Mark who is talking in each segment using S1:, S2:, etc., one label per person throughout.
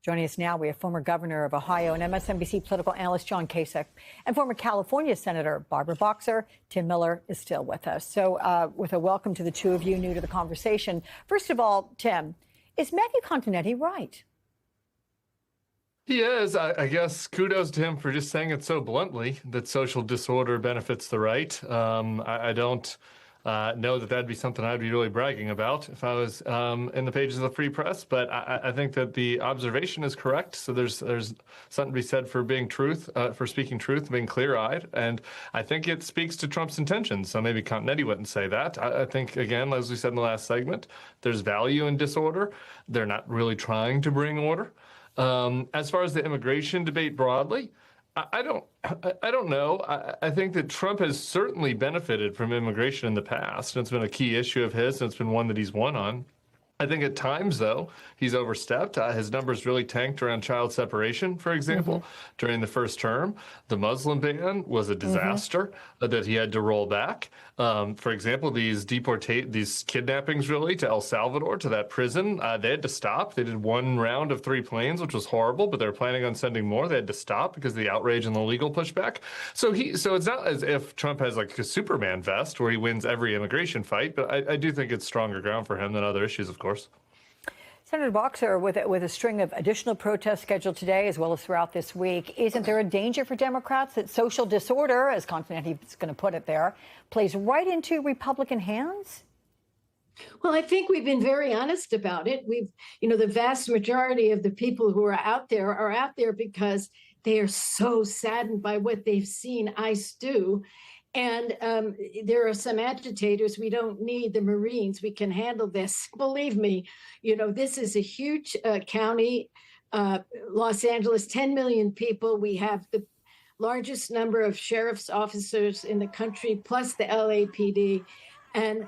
S1: Joining us now, we have former governor of Ohio and MSNBC political analyst John Kasich and former California Senator Barbara Boxer. Tim Miller is still with us. So with a welcome to the two of you new to the conversation. First of all, Tim, is Matthew Continetti right?
S2: He is. I guess kudos to him for just saying it so bluntly that social disorder benefits the right. I don't know that that'd be something I'd be really bragging about if I was in the pages of the Free Press. But I think that the observation is correct. So there's something to be said for being for speaking truth, being clear-eyed. And I think it speaks to Trump's intentions. So maybe Continetti wouldn't say that. I think, again, as we said in the last segment, there's value in disorder. They're not really trying to bring order. As far as the immigration debate broadly, I don't know. I think that Trump has certainly benefited from immigration in the past, and it's been a key issue of his, and it's been one that he's won on. I think at times, though, he's overstepped. His numbers really tanked around child separation, for example, during the first term. The Muslim ban was a disaster that he had to roll back. For example, these kidnappings, really, to El Salvador, to that prison, they had to stop. They did one round of 3 planes, which was horrible, but they were planning on sending more. They had to stop because of the outrage and the legal pushback. So it's not as if Trump has like a Superman vest where he wins every immigration fight, but I do think it's stronger ground for him than other issues, of course.
S1: Senator Boxer, with a string of additional protests scheduled today as well as throughout this week, isn't there a danger for Democrats that social disorder, as Continetti is going to put it there, plays right into Republican hands?
S3: Well, I think we've been very honest about it. The vast majority of the people who are out there because they are so saddened by what they've seen ICE do. And there are some agitators. We don't need the Marines. We can handle this. Believe me, this is a huge county, Los Angeles, 10 million people. We have the largest number of sheriff's officers in the country, plus the LAPD. And,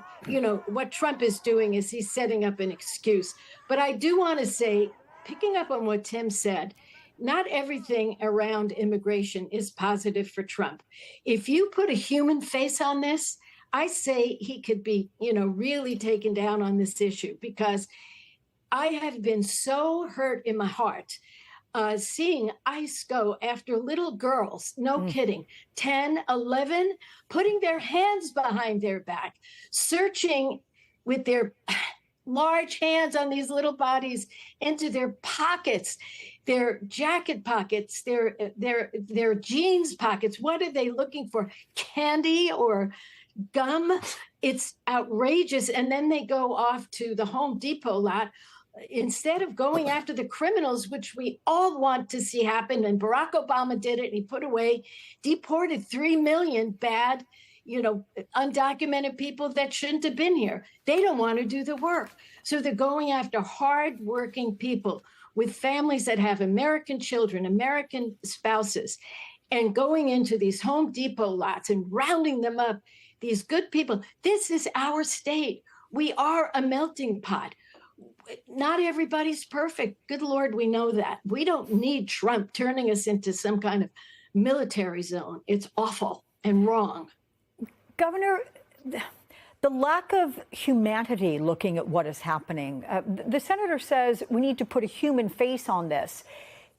S3: what Trump is doing is he's setting up an excuse. But I do want to say, picking up on what Tim said, not everything around immigration is positive for Trump. If you put a human face on this, I say he could be, really taken down on this issue, because I have been so hurt in my heart seeing ICE go after little girls, no kidding, 10, 11, putting their hands behind their back, searching with their large hands on these little bodies into their pockets, their jacket pockets, their jeans pockets. What are they looking for? Candy or gum? It's outrageous. And then they go off to the Home Depot lot instead of going after the criminals, which we all want to see happen. And Barack Obama did it, and he deported 3 million bad, undocumented people that shouldn't have been here. They don't want to do the work. So they're going after hardworking people with families that have American children, American spouses, and going into these Home Depot lots and rounding them up, these good people. This is our state. We are a melting pot. Not everybody's perfect. Good Lord, we know that. We don't need Trump turning us into some kind of military zone. It's awful and wrong.
S1: Governor, the lack of humanity looking at what is happening. The senator says we need to put a human face on this.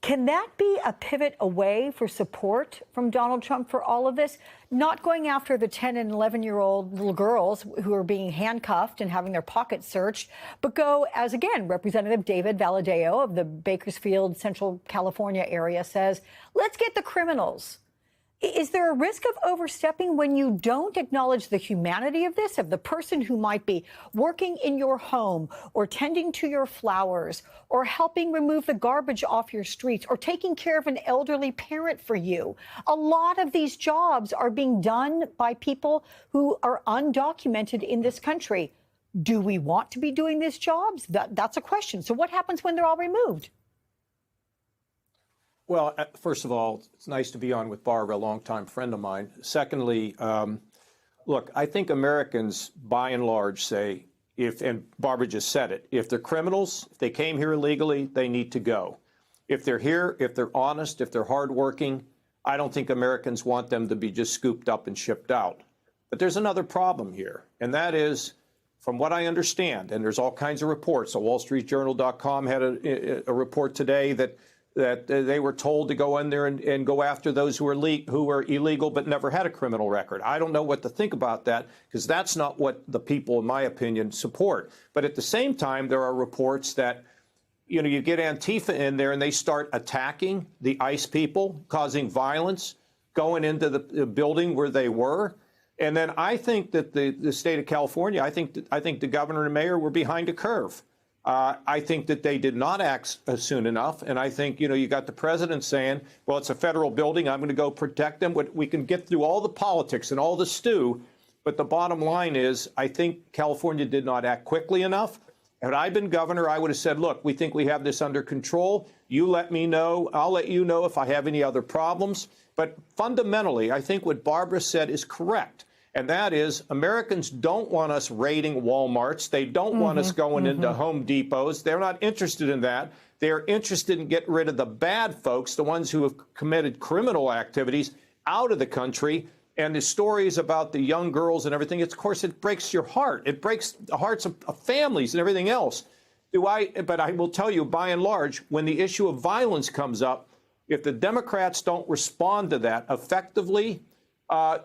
S1: Can that be a pivot away for support from Donald Trump for all of this? Not going after the 10 and 11-year-old little girls who are being handcuffed and having their pockets searched, but go, as again, Representative David Valadao of the Bakersfield, Central California area says, let's get the criminals. Is there a risk of overstepping when you don't acknowledge the humanity of this, of the person who might be working in your home or tending to your flowers or helping remove the garbage off your streets or taking care of an elderly parent for you? A lot of these jobs are being done by people who are undocumented in this country. Do we want to be doing these jobs? That's a question. So what happens when they're all removed?
S4: Well, first of all, it's nice to be on with Barbara, a longtime friend of mine. Secondly, look, I think Americans, by and large, say, and Barbara just said it, if they're criminals, if they came here illegally, they need to go. If they're here, if they're honest, if they're hardworking, I don't think Americans want them to be just scooped up and shipped out. But there's another problem here, and that is from what I understand, and there's all kinds of reports. So WallStreetJournal.com had a report today that they were told to go in there and go after those who were illegal but never had a criminal record. I don't know what to think about that, because that's not what the people, in my opinion, support. But at the same time, there are reports that, you know, you get Antifa in there and they start attacking the ICE people, causing violence, going into the building where they were. And then I think that the state of California, I think the governor and mayor were behind a curve. I think that they did not act soon enough. And I think, you know, you got the president saying, well, it's a federal building, I'm going to go protect them. We can get through all the politics and all the stew. But the bottom line is, I think California did not act quickly enough. Had I been governor, I would have said, look, we think we have this under control. You let me know. I'll let you know if I have any other problems. But fundamentally, I think what Barbara said is correct. And that is, Americans don't want us raiding Walmarts. They don't want us going into Home Depots. They're not interested in that. They're interested in getting rid of the bad folks, the ones who have committed criminal activities, out of the country. And the stories about the young girls and everything, of course, it breaks your heart. It breaks the hearts of families and everything else. But I will tell you, by and large, when the issue of violence comes up, if the Democrats don't respond to that effectively,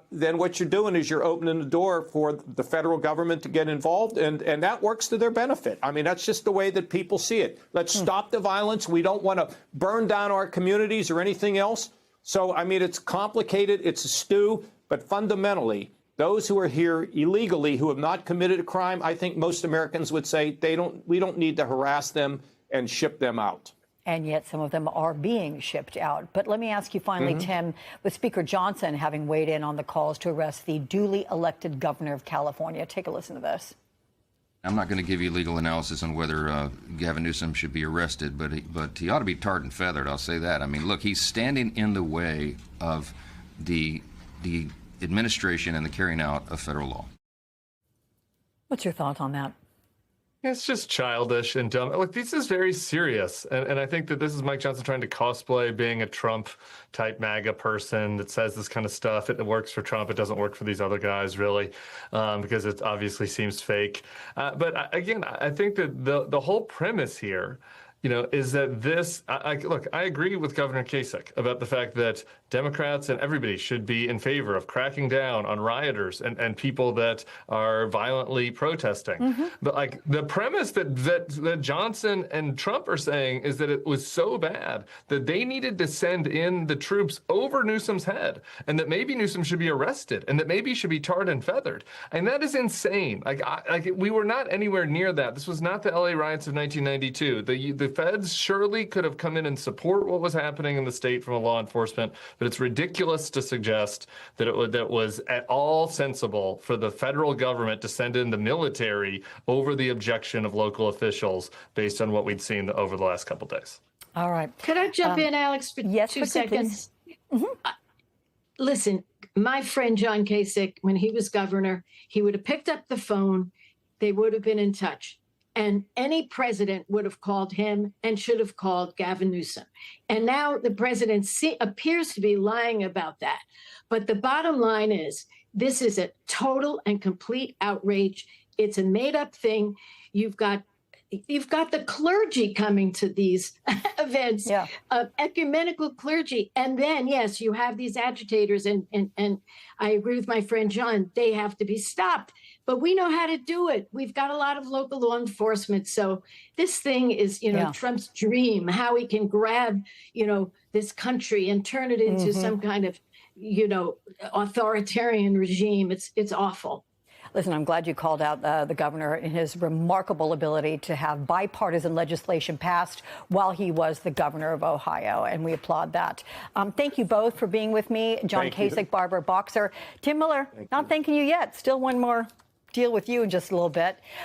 S4: then what you're doing is you're opening the door for the federal government to get involved, and that works to their benefit. I mean, that's just the way that people see it. Let's stop the violence. We don't want to burn down our communities or anything else. So, I mean, it's complicated. It's a stew. But fundamentally, those who are here illegally, who have not committed a crime, I think most Americans would say we don't need to harass them and ship them out.
S1: And yet some of them are being shipped out. But let me ask you finally, Tim, with Speaker Johnson having weighed in on the calls to arrest the duly elected governor of California. Take a listen to this.
S5: I'm not going to give you legal analysis on whether Gavin Newsom should be arrested, but he ought to be tarred and feathered, I'll say that. I mean, look, he's standing in the way of the administration and the carrying out of federal law.
S1: What's your thoughts on that?
S2: It's just childish and dumb. Look, this is very serious. And I think that this is Mike Johnson trying to cosplay being a Trump-type MAGA person that says this kind of stuff. It works for Trump. It doesn't work for these other guys, really, because it obviously seems fake. But again, I think that the whole premise here, you know, is that this, look, I agree with Governor Kasich about the fact that Democrats and everybody should be in favor of cracking down on rioters and people that are violently protesting. But like the premise that Johnson and Trump are saying is that it was so bad that they needed to send in the troops over Newsom's head, and that maybe Newsom should be arrested, and that maybe he should be tarred and feathered. And that is insane. Like we were not anywhere near that. This was not the LA riots of 1992. The feds surely could have come in and support what was happening in the state from a law enforcement, but it's ridiculous to suggest that it was at all sensible for the federal government to send in the military over the objection of local officials based on what we'd seen over the last couple of days.
S1: All right.
S3: Could I jump in, Alex, for
S1: yes,
S3: 2 seconds? Listen, my friend John Kasich, when he was governor, he would have picked up the phone. They would have been in touch. And any president would have called him and should have called Gavin Newsom. And now the president appears to be lying about that. But the bottom line is, this is a total and complete outrage. It's a made-up thing. You've got the clergy coming to these events, ecumenical clergy. And then, yes, you have these agitators. And I agree with my friend John, they have to be stopped. But we know how to do it. We've got a lot of local law enforcement. So this thing is, Trump's dream, how he can grab, this country and turn it into some kind of, authoritarian regime. It's awful.
S1: Listen, I'm glad you called out the governor and his remarkable ability to have bipartisan legislation passed while he was the governor of Ohio, and we applaud that. Thank you both for being with me. John Kasich, Barbara Boxer. Tim Miller, not thanking you yet. Still one more deal with you in just a little bit.